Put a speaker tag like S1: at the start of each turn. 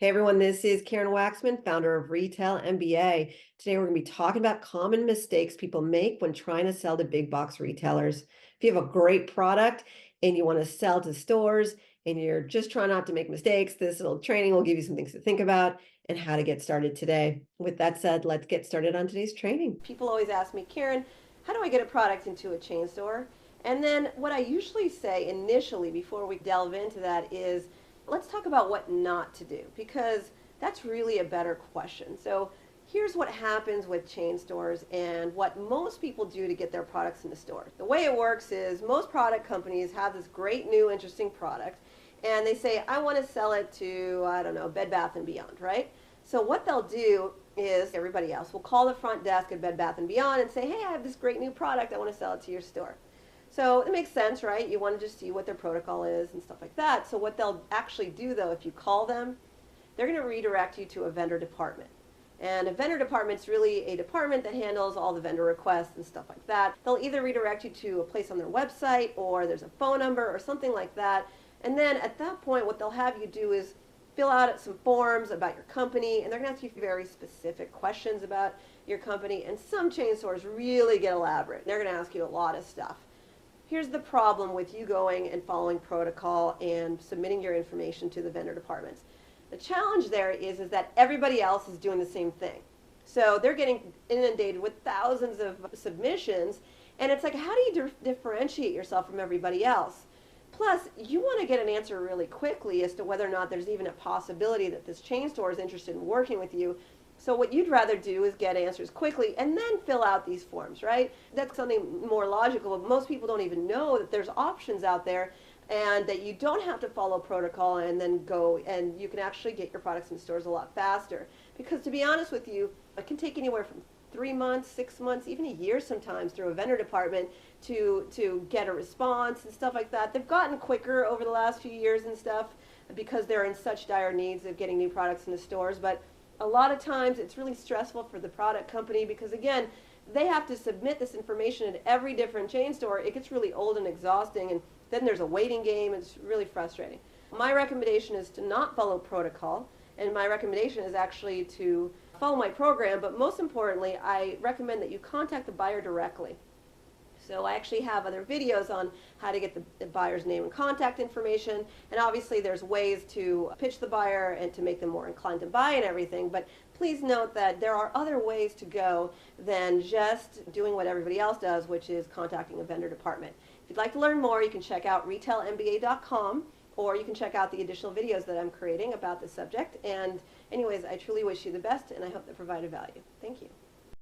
S1: Hey everyone, this is Karen Waxman, founder of Retail MBA. Today we're going to be talking about common mistakes people make when trying to sell to big box retailers. If you have a great product and you want to sell to stores and you're just trying not to make mistakes, this little training will give you some things to think about and how to get started today. With that said, let's get started on today's training. People always ask me, Karen, how do I get a product into a chain store? And then what I usually say initially before we delve into that is, let's talk about what not to do, because that's really a better question. So here's what happens with chain stores and what most people do to get their products in the store. The way it works is most product companies have this great new interesting product and they say, I want to sell it to, I don't know, Bed Bath & Beyond, right? So what they'll do is everybody else will call the front desk at Bed Bath & Beyond and say, hey, I have this great new product, I want to sell it to your store. So it makes sense, right? You want to just see what their protocol is and stuff like that. So what they'll actually do, though, if you call them, they're going to redirect you to a vendor department. And a vendor department's really a department that handles all the vendor requests and stuff like that. They'll either redirect you to a place on their website, or there's a phone number or something like that. And then at that point, what they'll have you do is fill out some forms about your company, and they're going to ask you very specific questions about your company. And some chain stores really get elaborate. They're going to ask you a lot of stuff. Here's the problem with you going and following protocol and submitting your information to the vendor departments. The challenge there is that everybody else is doing the same thing. So they're getting inundated with thousands of submissions, and it's like, how do you differentiate yourself from everybody else? Plus, you want to get an answer really quickly as to whether or not there's even a possibility that this chain store is interested in working with you. So what you'd rather do is get answers quickly and then fill out these forms, right? That's something more logical, but most people don't even know that there's options out there and that you don't have to follow protocol and then go, and you can actually get your products in stores a lot faster. Because to be honest with you, it can take anywhere from 3 months, 6 months, even a year sometimes through a vendor department to get a response and stuff like that. They've gotten quicker over the last few years and stuff because they're in such dire needs of getting new products in the stores, but a lot of times it's really stressful for the product company because, again, they have to submit this information at every different chain store. It gets really old and exhausting, and then there's a waiting game. It's really frustrating. My recommendation is to not follow protocol, and my recommendation is actually to follow my program, but most importantly, I recommend that you contact the buyer directly. So I actually have other videos on how to get the buyer's name and contact information, and obviously there's ways to pitch the buyer and to make them more inclined to buy and everything, but please note that there are other ways to go than just doing what everybody else does, which is contacting a vendor department. If you'd like to learn more, you can check out retailmba.com, or you can check out the additional videos that I'm creating about this subject. And anyways, I truly wish you the best, and I hope that provided value. Thank you.